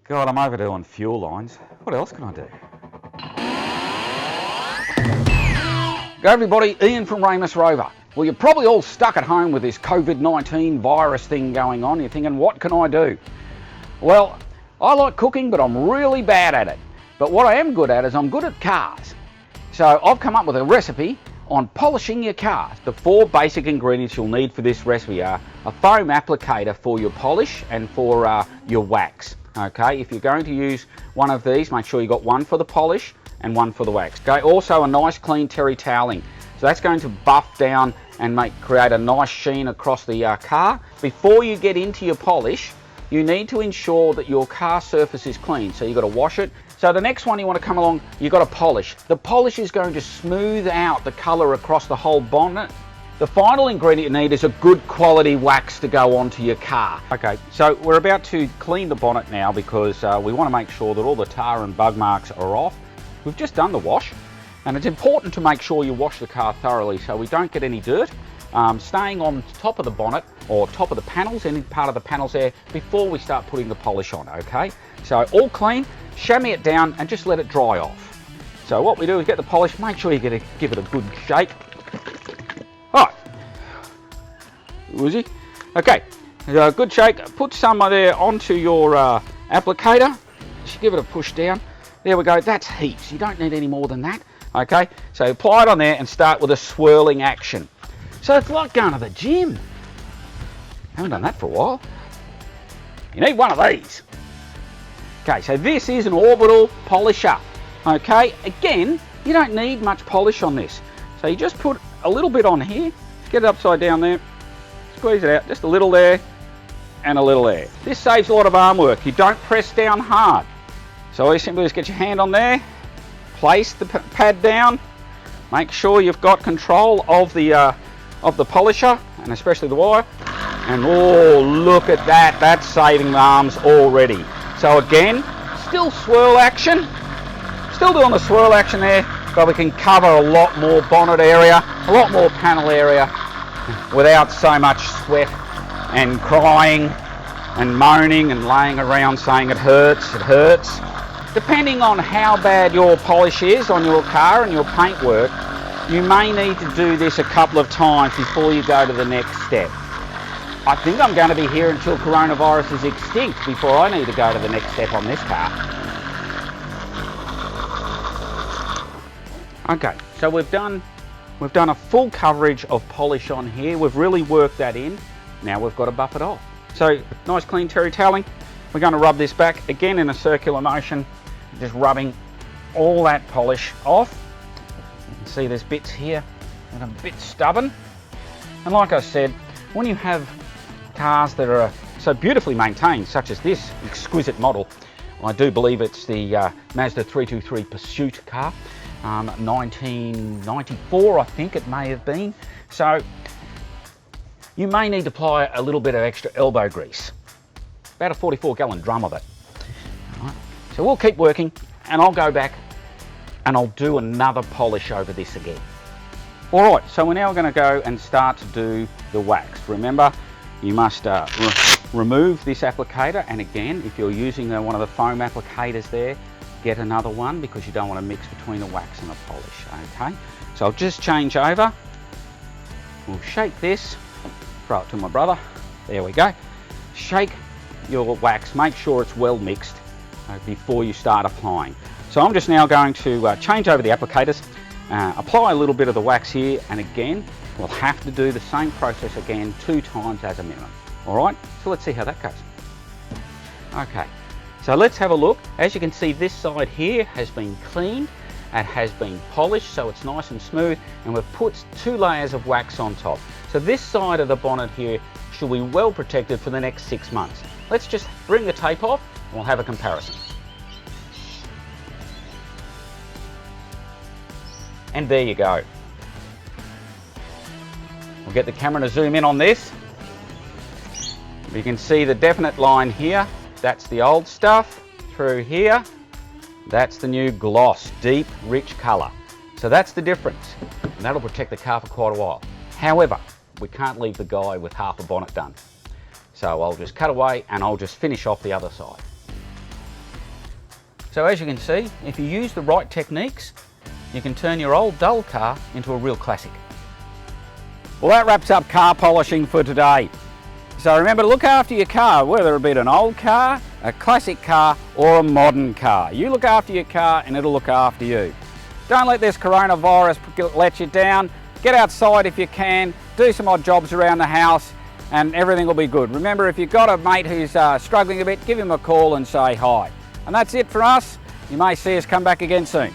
God, I'm overdoing fuel lines. What else can I do? Go everybody, Ian from RAEMUS Rover. Well, you're probably all stuck at home with this COVID-19 virus thing going on. You're thinking, what can I do? Well, I like cooking, but I'm really bad at it. But what I am good at is I'm good at cars. So I've come up with a recipe on polishing your car. The 4 basic ingredients you'll need for this recipe are a foam applicator for your polish and for your wax. Okay, if you're going to use one of these, make sure you got one for the polish and one for the wax. Okay, also a nice clean terry toweling. So that's going to buff down and create a nice sheen across the car. Before you get into your polish, you need to ensure that your car surface is clean. So you've got to wash it. So the next one you want to come along, you've got to polish. The polish is going to smooth out the colour across the whole bonnet. The final ingredient you need is a good quality wax to go onto your car. Okay, so we're about to clean the bonnet now because we want to make sure that all the tar and bug marks are off. We've just done the wash, and it's important to make sure you wash the car thoroughly so we don't get any dirt staying on top of the bonnet or top of the panels, any part of the panels there, before we start putting the polish on, okay? So all clean, chamois it down and just let it dry off. So what we do is get the polish, make sure you give it a good shake. All right, Woozy. Okay, a good shake, put some of there onto your applicator, just give it a push down. There we go, that's heaps, you don't need any more than that. Okay, so apply it on there and start with a swirling action. So it's like going to the gym. Haven't done that for a while. You need one of these. Okay, so this is an orbital polisher. Okay, again, you don't need much polish on this. So you just put a little bit on here, get it upside down there, squeeze it out, just a little there and a little there. This saves a lot of arm work. You don't press down hard. So all you simply just get your hand on there, place the pad down, make sure you've got control of the polisher and especially the wire, and oh, look at that, that's saving the arms already. So again, still swirl action, still doing the swirl action there, but we can cover a lot more bonnet area, a lot more panel area without so much sweat and crying and moaning and laying around saying it hurts, it hurts. Depending on how bad your polish is on your car and your paintwork, you may need to do this a couple of times before you go to the next step. I think I'm going to be here until coronavirus is extinct before I need to go to the next step on this car. Okay, so we've done a full coverage of polish on here. We've really worked that in. Now we've got to buff it off. So nice clean terry toweling. We're going to rub this back again in a circular motion, just rubbing all that polish off. You can see there's bits here that are a bit stubborn. And like I said, when you have cars that are so beautifully maintained, such as this exquisite model, I do believe it's the Mazda 323 Pursuit car, 1994 I think it may have been. So you may need to apply a little bit of extra elbow grease, about a 44-gallon drum of it. All right. So we'll keep working and I'll go back and I'll do another polish over this again. All right, so we're now going to go and start to do the wax. Remember, you must remove this applicator, and again, if you're using one of the foam applicators there, get another one because you don't want to mix between the wax and the polish, okay? So I'll just change over. We'll shake this, throw it to my brother. There we go. Shake your wax, make sure it's well mixed before you start applying. So I'm just now going to change over the applicators, apply a little bit of the wax here, and again, we'll have to do the same process again 2 times as a minimum. All right, so let's see how that goes. Okay, so let's have a look. As you can see, this side here has been cleaned, it has been polished, so it's nice and smooth, and we've put 2 layers of wax on top. So this side of the bonnet here should be well protected for the next 6 months. Let's just bring the tape off and we'll have a comparison. And there you go. We'll get the camera to zoom in on this. You can see the definite line here. That's the old stuff. Through here, that's the new gloss, deep, rich colour. So that's the difference. And that'll protect the car for quite a while. However, we can't leave the guy with half a bonnet done. So I'll just cut away and I'll just finish off the other side. So as you can see, if you use the right techniques, you can turn your old dull car into a real classic. Well, that wraps up car polishing for today. So remember to look after your car, whether it be an old car, a classic car or a modern car. You look after your car and it'll look after you. Don't let this coronavirus let you down. Get outside if you can, do some odd jobs around the house and everything will be good. Remember, if you've got a mate who's struggling a bit, give him a call and say hi. And that's it for us. You may see us come back again soon.